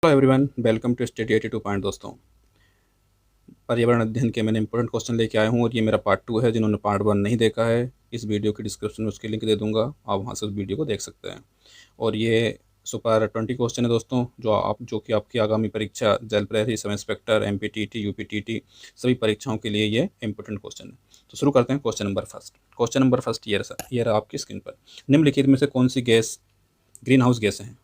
Hello everyone, welcome to study 82 point. दोस्तों, पर्यावरण अध्ययन के मैंने इंपॉर्टेंट क्वेश्चन लेके आया हूँ और ये मेरा पार्ट 2 है। जिन्होंने पार्ट 1 नहीं देखा है, इस वीडियो के डिस्क्रिप्शन में उसकी लिंक दे दूंगा, आप वहाँ से उस वीडियो को देख सकते हैं। और ये सुपर 20 क्वेश्चन है दोस्तों, जो कि आपकी आगामी परीक्षा जेल प्रहरी, सब इंस्पेक्टर, MPTT, UPTT सभी परीक्षाओं के लिए ये इंपॉर्टेंट क्वेश्चन है। तो शुरू करते हैं। Question number first. Question number first ये रहा आपकी स्क्रीन पर। निम्नलिखित में से कौन सी गैस ग्रीन हाउस गैसें हैं?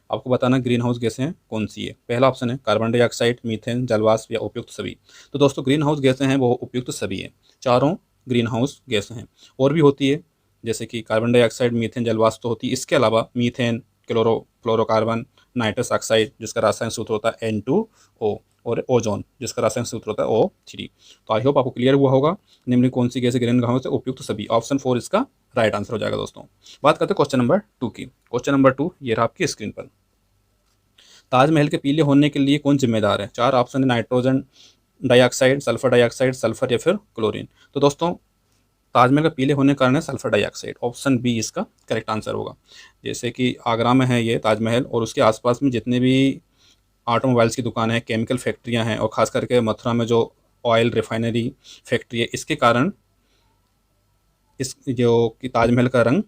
आपको बताना ग्रीन हाउस गैसें कौन सी है। पहला ऑप्शन है कार्बन डाइऑक्साइड, मीथेन, जलवाष्प या उपयुक्त सभी। तो दोस्तों, ग्रीन हाउस गैसें हैं वो उपयुक्त सभी है। चारों ग्रीन हाउस गैसें हैं। और भी होती है, जैसे कि कार्बन डाइऑक्साइड, मीथेन, जलवाष्प तो होती है। इसके अलावा मीथेन, फ्लोरोकार्बन, नाइट्रस ऑक्साइड जिसका रासायनिक सूत्र होता है N2O, और ओजोन जिसका रासायनिक सूत्र होता है O3। तो आई होप आपको क्लियर हुआ होगा। निम्न कौन सी गैस ग्रीन हाउस है? उपयुक्त सभी। ऑप्शन 4 इसका राइट आंसर हो जाएगा। दोस्तों, बात करते हैं क्वेश्चन नंबर 2 की। क्वेश्चन नंबर 2 ये रहा आपकी स्क्रीन पर। ताजमहल के पीले होने के लिए कौन जिम्मेदार है? चार ऑप्शन है, nitrogen dioxide, sulphur dioxide, sulphur या फिर क्लोरीन। तो दोस्तों, ताजमहल का पीले होने का कारण है सल्फर डाइऑक्साइड। ऑप्शन बी इसका करेक्ट आंसर होगा। जैसे कि आगरा में है ये ताजमहल, और उसके आसपास में जितने भी ऑटोमोबाइल्स की दुकान है, केमिकल फैक्ट्रियां हैं, और ख़ास करके मथुरा में जो ऑयल रिफाइनरी फैक्ट्री है, इसके कारण इस जो कि ताजमहल का रंग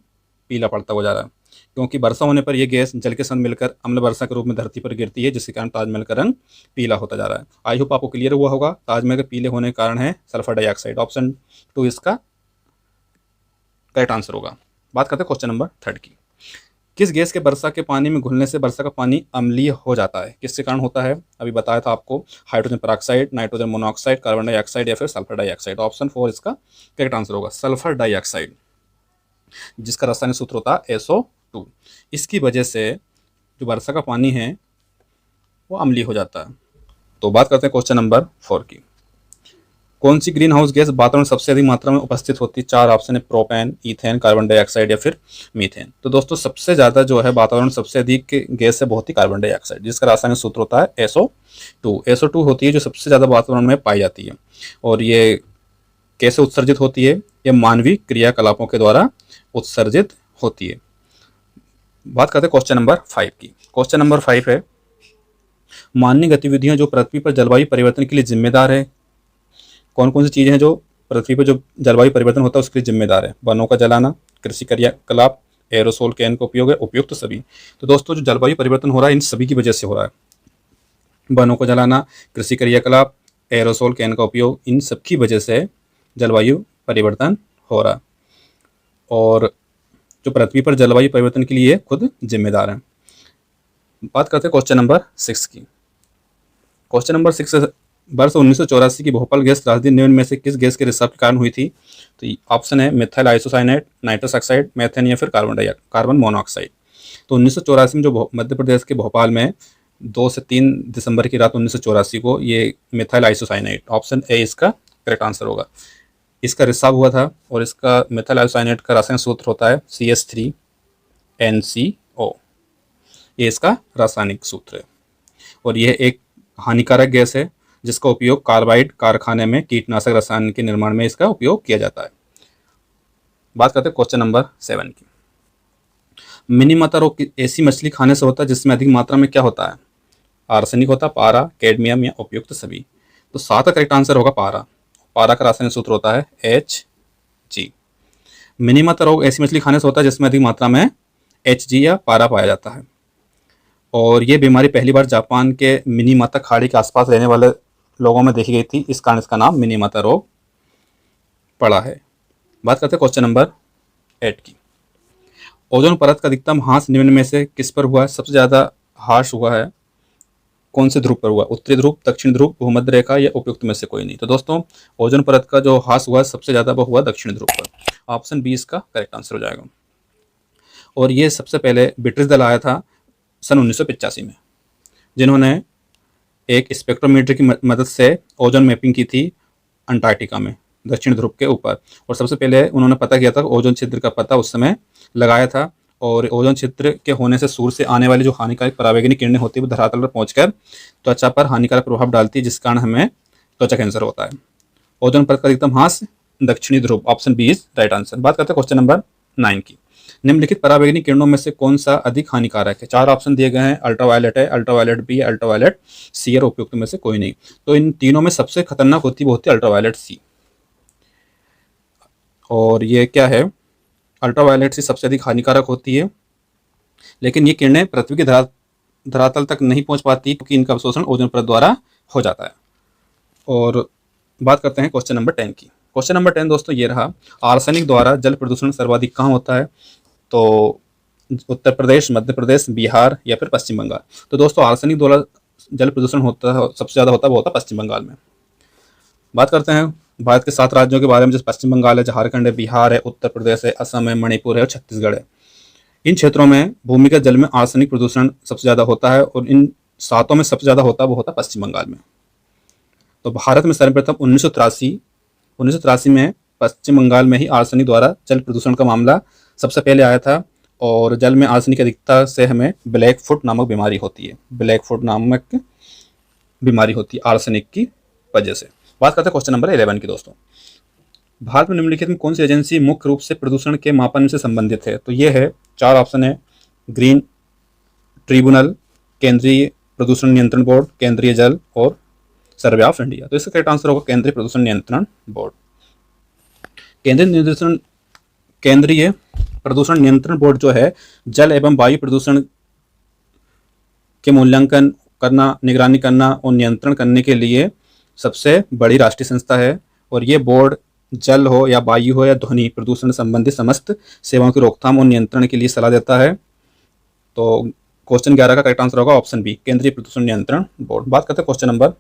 पीला पड़ता हुआ जा रहा है। क्योंकि वर्षा होने पर यह गैस जल के संग मिलकर अम्ल वर्षा के रूप में धरती पर गिरती है, जिसके कारण ताजमहल का रंग पीला होता जा रहा है। आई होप आपको क्लियर हुआ होगा। ताजमहल के पीले होने का कारण है सल्फर डाइऑक्साइड। ऑप्शन 2 इसका करेक्ट आंसर होगा। बात करते हैं क्वेश्चन नंबर 3 की। किस गैस के वर्षा के पानी में घुलने से वर्षा का पानी अम्लीय हो जाता है? किसके कारण होता है? अभी बताया था आपको। Hydrogen peroxide, nitrogen monoxide, carbon dioxide या फिर सल्फर डाइऑक्साइड। ऑप्शन 4 इसका करेक्ट आंसर होगा। सल्फर डाइऑक्साइड जिसका रासायनिक सूत्र होता है SO2। इसकी वजह से जो वर्षा का पानी है वो अम्लीय हो जाता है। तो बात करते हैं क्वेश्चन नंबर 4 की। कौन सी ग्रीन हाउस गैस वातावरण में सबसे अधिक मात्रा में उपस्थित होती है? चार ऑप्शन है, प्रोपेन, ईथेन, कार्बन डाइऑक्साइड या फिर मीथेन। तो दोस्तों, सबसे ज़्यादा जो है वातावरण सबसे अधिक गैस है बहुत ही कार्बन डाइऑक्साइड, जिसका रासायनिक सूत्र होता है SO2। SO2 होती है जो सबसे ज़्यादा वातावरण में पाई जाती है। और ये कैसे उत्सर्जित होती है? यह मानवीय क्रियाकलापों के द्वारा उत्सर्जित होती है। बात करते हैं क्वेश्चन नंबर 5 की। क्वेश्चन नंबर 5 है, मानवीय गतिविधियां जो पृथ्वी पर जलवायु परिवर्तन के लिए जिम्मेदार है। कौन कौन सी चीजें हैं जो पृथ्वी पर जो जलवायु परिवर्तन होता है उसके लिए जिम्मेदार है? वनों का जलाना, कृषि क्रियाकलाप, एरोसोल कैन का उपयोग है, उपयुक्त सभी। तो दोस्तों, जो जलवायु परिवर्तन हो रहा है इन सभी की वजह से हो रहा है। वनों को जलाना, कृषि क्रियाकलाप, एरोसोल कैन का उपयोग, इन सब की वजह से जलवायु परिवर्तन हो रहा है। और जो पृथ्वी पर जलवायु परिवर्तन के लिए खुद जिम्मेदार है। बात करते हैं क्वेश्चन नंबर 6 की। क्वेश्चन नंबर 6 वर्ष 1984 की भोपाल गैस त्रासदी निम्न में से किस गैस के रिसाव के कारण हुई थी? तो ऑप्शन है methyl isocyanate, nitrous oxide, methane या फिर कार्बन मोनोऑक्साइड। तो 1984 में जो मध्य प्रदेश के भोपाल में 2 से 3 दिसंबर की रात 1984 को ये मिथाइल आइसोसाइनेट, ऑप्शन ए इसका करेक्ट आंसर होगा, इसका रिसाव हुआ था। और इसका मिथाइल आइसोसाइनेट का रासायनिक सूत्र होता है CH3NCO। ये इसका रासायनिक सूत्र है। और यह एक हानिकारक गैस है जिसका उपयोग कार्बाइड कारखाने में कीटनाशक रसायन के निर्माण में इसका उपयोग किया जाता है। बात करते हैं क्वेश्चन नंबर 7 की। मिनीमाता रोग ऐसी मछली खाने से होता है जिसमें अधिक मात्रा में क्या होता है? आर्सेनिक होता है, पारा, कैडमियम या उपयुक्त सभी। तो 7 का करेक्ट आंसर होगा पारा। पारा का रासायनिक सूत्र होता है Hg। मिनीमाता रोग ऐसी मछली खाने से होता है जिसमें अधिक मात्रा में Hg या पारा पाया जाता है। और ये बीमारी पहली बार जापान के मिनीमाता खाड़ी के आसपास रहने वाले लोगों में देखी गई थी, इस कारण इसका नाम मिनीमाता रोग पड़ा है। बात करते हैं क्वेश्चन नंबर 8 की। ओजोन परत का अधिकतम ह्रास निम्न में से किस पर हुआ है? सबसे ज़्यादा ह्रास हुआ है कौन से ध्रुव पर हुआ? उत्तरी ध्रुव, दक्षिण ध्रुव, भूमध्य रेखा या उपयुक्त में से कोई नहीं। तो दोस्तों, ओजोन परत का जो ह्रास हुआ है सबसे ज़्यादा वो हुआ दक्षिण ध्रुव पर। ऑप्शन बी इसका करेक्ट आंसर हो जाएगा। और ये सबसे पहले ब्रिटिश दल आया था सन 1985 में, जिन्होंने एक स्पेक्ट्रोमीटर की मदद से ओजोन मैपिंग की थी अंटार्कटिका में, दक्षिण ध्रुव के ऊपर। और सबसे पहले उन्होंने पता किया था, ओजोन छिद्र का पता उस समय लगाया था। और ओजोन छिद्र के होने से सूर्य से आने वाली जो हानिकारक पराबैंगनी किरणें होती है वो धरातल पर पहुंचकर त्वचा पर हानिकारक प्रभाव डालती है, जिस कारण हमें त्वचा कैंसर होता है। ओजोन परत का अधिकतम ह्रास दक्षिणी ध्रुव, option B is right answer. बात करते हैं क्वेश्चन नंबर 9 की। निम्नलिखित पराबैंगनी किरणों में से कौन सा अधिक हानिकारक है? 4 ऑप्शन दिए गए हैं, अल्ट्रावायलेट है, अल्ट्रावायलेट बी, अल्ट्रावायलेट सी और उपयुक्त में से कोई नहीं। तो इन तीनों में सबसे खतरनाक होती वो होती है अल्ट्रावायलेट सी। और ये क्या है, अल्ट्रावायलेट सी सबसे अधिक हानिकारक होती है, लेकिन ये किरणें पृथ्वी के धरातल तक नहीं पहुंच पाती क्योंकि इनका अवशोषण ओजोन परत द्वारा हो जाता है। और बात करते हैं क्वेश्चन नंबर 10 की। क्वेश्चन नंबर 10 दोस्तों ये रहा, आर्सेनिक द्वारा जल प्रदूषण सर्वाधिक कहाँ होता है? तो उत्तर प्रदेश, मध्य प्रदेश, बिहार या फिर पश्चिम बंगाल। तो दोस्तों आर्सेनिक द्वारा जल प्रदूषण होता है, सबसे ज़्यादा होता है वो होता है पश्चिम बंगाल में। बात करते हैं भारत के 7 राज्यों के बारे में, जैसे पश्चिम बंगाल है, झारखंड है, बिहार है, उत्तर प्रदेश है, असम है, मणिपुर है और छत्तीसगढ़ है। इन क्षेत्रों में भूमिगत जल में आर्सेनिक प्रदूषण सबसे ज़्यादा होता है और इन 7 में सबसे ज़्यादा होता है वो होता है पश्चिम बंगाल में। तो भारत में सर्वप्रथम 1983 में पश्चिम बंगाल में ही आर्सेनिक द्वारा जल प्रदूषण का मामला सबसे पहले आया था। और जल में आर्सेनिक की अधिकता से हमें ब्लैक फुट नामक बीमारी होती है, ब्लैक फुट नामक बीमारी होती है आर्सेनिक की वजह से। बात करते हैं क्वेश्चन नंबर 11 की दोस्तों। भारत में निम्नलिखित में कौन सी एजेंसी मुख्य रूप से प्रदूषण के मापन से संबंधित है? तो ये है 4 ऑप्शन है, ग्रीन ट्रिब्यूनल, केंद्रीय प्रदूषण नियंत्रण बोर्ड, केंद्रीय जल और सर्वे ऑफ इंडिया। तो इसका करेक्ट आंसर होगा केंद्रीय प्रदूषण नियंत्रण बोर्ड। केंद्रीय प्रदूषण नियंत्रण बोर्ड जो है जल एवं वायु प्रदूषण के मूल्यांकन करना, निगरानी करना और नियंत्रण करने के लिए सबसे बड़ी राष्ट्रीय संस्था है। और ये बोर्ड जल हो या वायु हो या ध्वनि प्रदूषण संबंधित समस्त सेवाओं की रोकथाम और नियंत्रण के लिए सलाह देता है। तो क्वेश्चन 11 का करेक्ट आंसर होगा ऑप्शन बी, केंद्रीय प्रदूषण नियंत्रण बोर्ड। बात करते हैं क्वेश्चन नंबर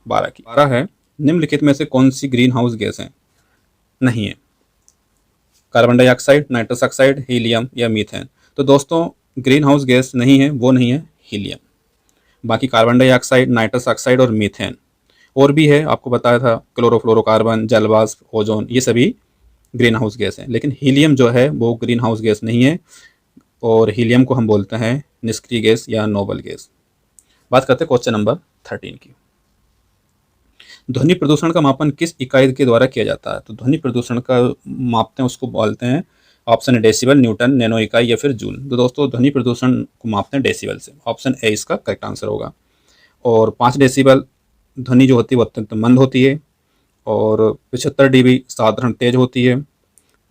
12 की। 12 है, निम्नलिखित में से कौन सी ग्रीन हाउस गैस है? नहीं है, carbon dioxide, nitrous oxide, helium या मीथेन। तो दोस्तों ग्रीन हाउस गैस नहीं है, वो नहीं है हीलियम। बाकी कार्बन डाइऑक्साइड, नाइट्रस ऑक्साइड और मीथेन और भी है, आपको बताया था, क्लोरोफ्लोरोकार्बन, जलवाष्प, ओजोन, ये सभी ग्रीन हाउस गैस हैं। लेकिन हीलियम जो है वो ग्रीन हाउस गैस नहीं है और हीलियम को हम बोलते हैं निष्क्रिय गैस या नोबल गैस। बात करते हैं क्वेश्चन नंबर 13 की। ध्वनि प्रदूषण का मापन किस इकाई के द्वारा किया जाता है? तो ध्वनि प्रदूषण का मापते हैं उसको बोलते हैं, ऑप्शन है डेसिबल, न्यूटन, नैनो इकाई या फिर जूल। तो दोस्तों ध्वनि प्रदूषण को मापते हैं डेसिबल से, ऑप्शन ए इसका करेक्ट आंसर होगा। और 5 डेसिबल ध्वनि जो होती है वो अत्यंत मंद होती है, और 75 dB साधारण तेज होती है,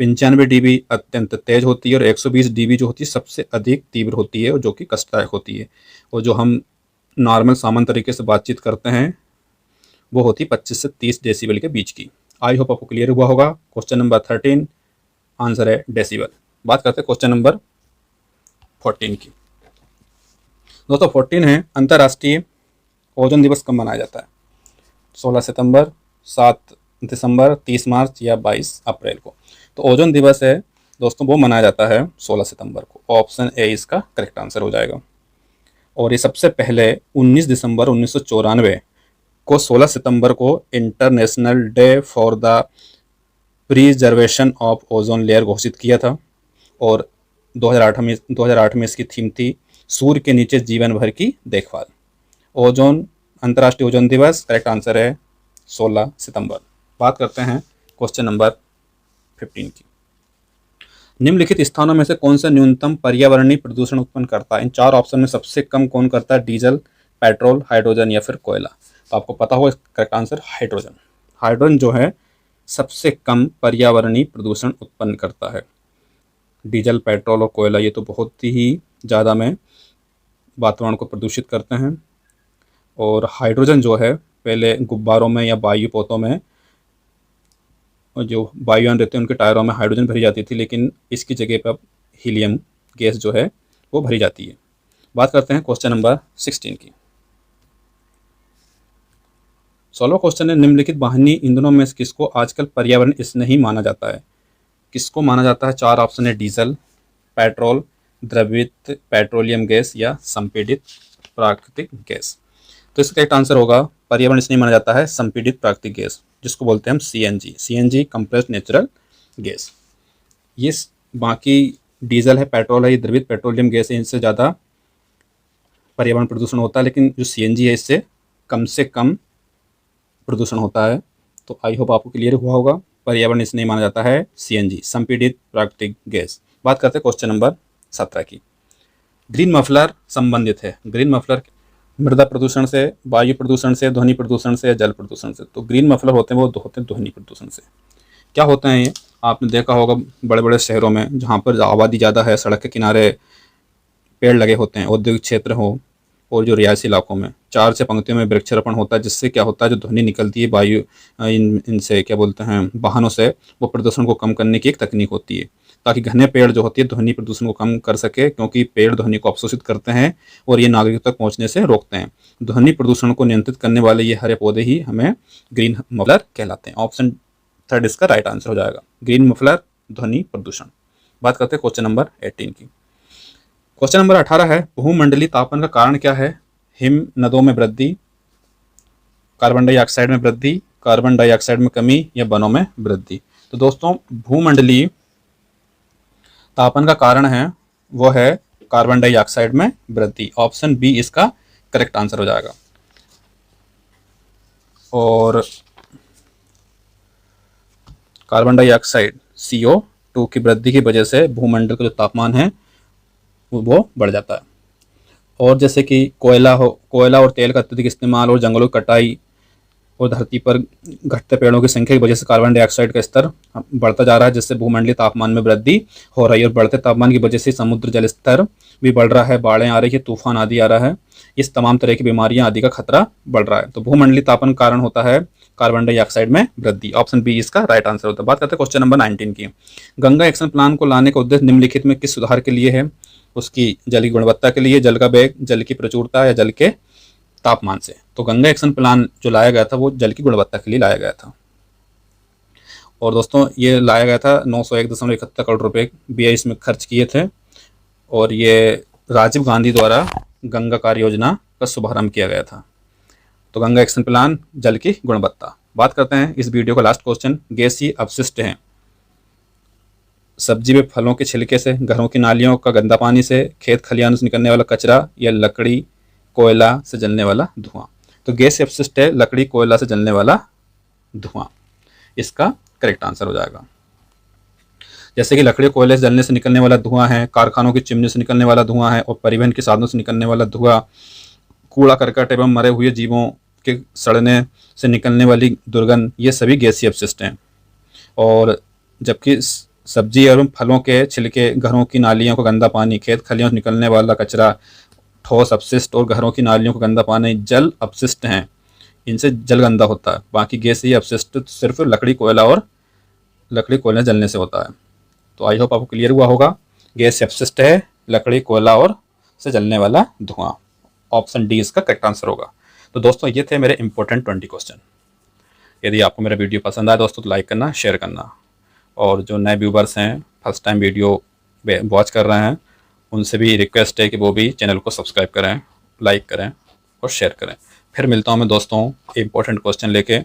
95 dB अत्यंत तेज होती है और 120 dB जो होती है सबसे अधिक तीव्र होती है और जो कि कष्टदायक होती है। और जो हम नॉर्मल सामान्य तरीके से बातचीत करते हैं वो होती है 25 से 30 डेसिबल के बीच की। आई होप आपको क्लियर हुआ होगा। क्वेश्चन नंबर 13 आंसर है डेसिबल। बात करते हैं क्वेश्चन नंबर 14 की। दोस्तों 14 है, अंतर्राष्ट्रीय ओजोन दिवस कब मनाया जाता है? 16 सितंबर, 7 दिसंबर, 30 मार्च या 22 अप्रैल को। तो ओजोन दिवस है दोस्तों वो मनाया जाता है 16 सितंबर को, ऑप्शन ए इसका करेक्ट आंसर हो जाएगा। और ये सबसे पहले 19 दिसंबर 1994 को 16 सितंबर को international day for the preservation of ozone layer घोषित किया था। और 2008 में इसकी थीम थी सूर्य के नीचे जीवन भर की देखभाल। ओजोन, अंतर्राष्ट्रीय ओजोन दिवस करेक्ट आंसर है 16 सितंबर। बात करते हैं क्वेश्चन नंबर 15 की। निम्नलिखित स्थानों में से कौन सा न्यूनतम पर्यावरणीय प्रदूषण उत्पन्न करता है? इन 4 ऑप्शन में सबसे कम कौन करता है? डीजल, पेट्रोल, हाइड्रोजन या फिर कोयला। तो आपको पता होगा करेक्ट आंसर हाइड्रोजन। हाइड्रोजन जो है सबसे कम पर्यावरणीय प्रदूषण उत्पन्न करता है। डीजल, पेट्रोल और कोयला ये तो बहुत ही ज़्यादा में वातावरण को प्रदूषित करते हैं। और हाइड्रोजन जो है पहले गुब्बारों में या वायु पोतों में जो वायुयान रहते हैं उनके टायरों में हाइड्रोजन भरी जाती थी, लेकिन इसकी जगह पर हीलियम गैस जो है वो भरी जाती है। बात करते हैं क्वेश्चन नंबर 16 की। 16वां क्वेश्चन है, निम्नलिखित वाहनी ईंधनों में से किसको आजकल पर्यावरण स्नेही माना जाता है? किसको माना जाता है? 4 ऑप्शन है, डीजल, पेट्रोल, द्रवित पेट्रोलियम गैस या संपीड़ित प्राकृतिक गैस। तो इसका करेक्ट आंसर होगा पर्यावरण स्नेही माना जाता है संपीड़ित प्राकृतिक गैस, जिसको बोलते हैं हम सीएनजी कंप्रेस्ड नेचुरल गैस। ये बाकी डीजल है, पेट्रोल है, ये द्रवित पेट्रोलियम गैस है, इनसे ज़्यादा पर्यावरण प्रदूषण होता है, लेकिन जो सीएनजी है इससे कम से कम प्रदूषण होता है। तो आई होप आपको क्लियर हुआ होगा। पर्यावरण स्नेही माना जाता है सीएनजी, संपीड़ित प्राकृतिक गैस। बात करते हैं क्वेश्चन नंबर 17 की। ग्रीन मफलर संबंधित है। ग्रीन मफलर मृदा प्रदूषण से, वायु प्रदूषण से, ध्वनि प्रदूषण से या जल प्रदूषण से। तो ग्रीन मफलर होते हैं वो होते हैं ध्वनि प्रदूषण से। क्या होते हैं ये? आपने देखा होगा बड़े बड़े शहरों में जहाँ पर आबादी ज़्यादा है, सड़क के किनारे पेड़ लगे होते हैं, औद्योगिक क्षेत्र हो और जो रिहायशी इलाकों में 4 से पंक्तियों में वृक्षारोपण होता है, जिससे क्या होता है जो ध्वनि निकलती है वायु इनसे क्या बोलते हैं वाहनों से, वो प्रदूषण को कम करने की एक तकनीक होती है, ताकि घने पेड़ जो होती है ध्वनि प्रदूषण को कम कर सके, क्योंकि पेड़ ध्वनि को अवशोषित करते हैं और ये नागरिकों तक पहुंचने से रोकते हैं। ध्वनि प्रदूषण को नियंत्रित करने वाले ये हरे पौधे ही हमें ग्रीन मफलर कहलाते हैं। ऑप्शन 3 इसका राइट आंसर हो जाएगा, ग्रीन मफलर ध्वनि प्रदूषण। बात करते हैं क्वेश्चन नंबर 18 की। क्वेश्चन नंबर 18 है, भूमंडलीय तापमान का कारण क्या है? हिम नदों में वृद्धि, कार्बन डाइऑक्साइड में वृद्धि, कार्बन डाइऑक्साइड में कमी या वनों में वृद्धि। तो दोस्तों भूमंडलीय तापमान का कारण है वो है कार्बन डाइऑक्साइड में वृद्धि। ऑप्शन बी इसका करेक्ट आंसर हो जाएगा। और कार्बन डाइऑक्साइड CO2 की वृद्धि की वजह से भूमंडल का जो तापमान है वो बढ़ जाता है। और जैसे कि कोयला और तेल का अत्यधिक इस्तेमाल और जंगलों की कटाई और धरती पर घटते पेड़ों की संख्या की वजह से कार्बन डाइऑक्साइड का स्तर बढ़ता जा रहा है, जिससे भूमंडलीय तापमान में वृद्धि हो रही है। और बढ़ते तापमान की वजह से समुद्र जल स्तर भी बढ़ रहा है, बाढ़ें आ रही है, तूफान आदि आ रहा है, इस तमाम तरह की बीमारियां आदि का खतरा बढ़ रहा है। तो भूमंडलीय तापमान का कारण होता है कार्बन डाइऑक्साइड में वृद्धि। ऑप्शन बी इसका राइट आंसर होता है। बात करते हैं क्वेश्चन नंबर 19 की। गंगा एक्शन प्लान को लाने का उद्देश्य निम्नलिखित में किस सुधार के लिए है? उसकी जल की गुणवत्ता के लिए, जल का वेग, जल की प्रचुरता या जल के तापमान से। तो गंगा एक्शन प्लान जो लाया गया था वो जल की गुणवत्ता के लिए लाया गया था। और दोस्तों ये लाया गया था 901.71 करोड़ रुपए BI इसमें खर्च किए थे। और ये राजीव गांधी द्वारा गंगा कार्य योजना का शुभारंभ किया गया था। तो गंगा एक्शन प्लान, जल की गुणवत्ता। बात करते हैं इस वीडियो का लास्ट क्वेश्चन। गैसीय अपशिष्ट हैं सब्जी व फलों के छिलके से, घरों की नालियों का गंदा पानी से, खेत खलिहानों से निकलने वाला कचरा या लकड़ी कोयला से जलने वाला धुआं। तो गैसीय अपशिष्ट है लकड़ी कोयला से जलने वाला धुआं, इसका करेक्ट आंसर हो जाएगा। जैसे कि लकड़ी कोयले से जलने से निकलने वाला धुआं है, कारखानों की चिमनी से निकलने वाला धुआं है, और परिवहन के साधनों से निकलने वाला धुआं, कूड़ा करकट एवं मरे हुए जीवों के सड़ने से निकलने वाली दुर्गंध, ये सभी गैसीय अपशिष्ट हैं। और जबकि सब्जी एवं फलों के छिलके, घरों की नालियों का गंदा पानी, खेत खलियों से निकलने वाला कचरा, ठोस अपशिष्ट और घरों की नालियों का गंदा पानी जल अपशिष्ट हैं, इनसे जल गंदा होता है। बाकी गैसीय अपशिष्ट सिर्फ लकड़ी कोयला जलने से होता है। तो आई होप आपको क्लियर हुआ होगा। गैसीय अपशिष्ट है लकड़ी कोयला और से जलने वाला धुआं। ऑप्शन डी इसका करेक्ट आंसर होगा। तो दोस्तों ये थे मेरे इंपॉर्टेंट 20 क्वेश्चन। यदि आपको मेरा वीडियो पसंद आए दोस्तों तो लाइक करना, शेयर करना, और जो नए व्यूवर्स हैं फर्स्ट टाइम वीडियो वॉच कर रहे हैं उनसे भी रिक्वेस्ट है कि वो भी चैनल को सब्सक्राइब करें, लाइक करें और शेयर करें। फिर मिलता हूँ मैं दोस्तों इंपॉर्टेंट क्वेश्चन लेके।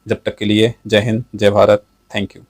जब तक के लिए जय हिंद, जय भारत, थैंक यू।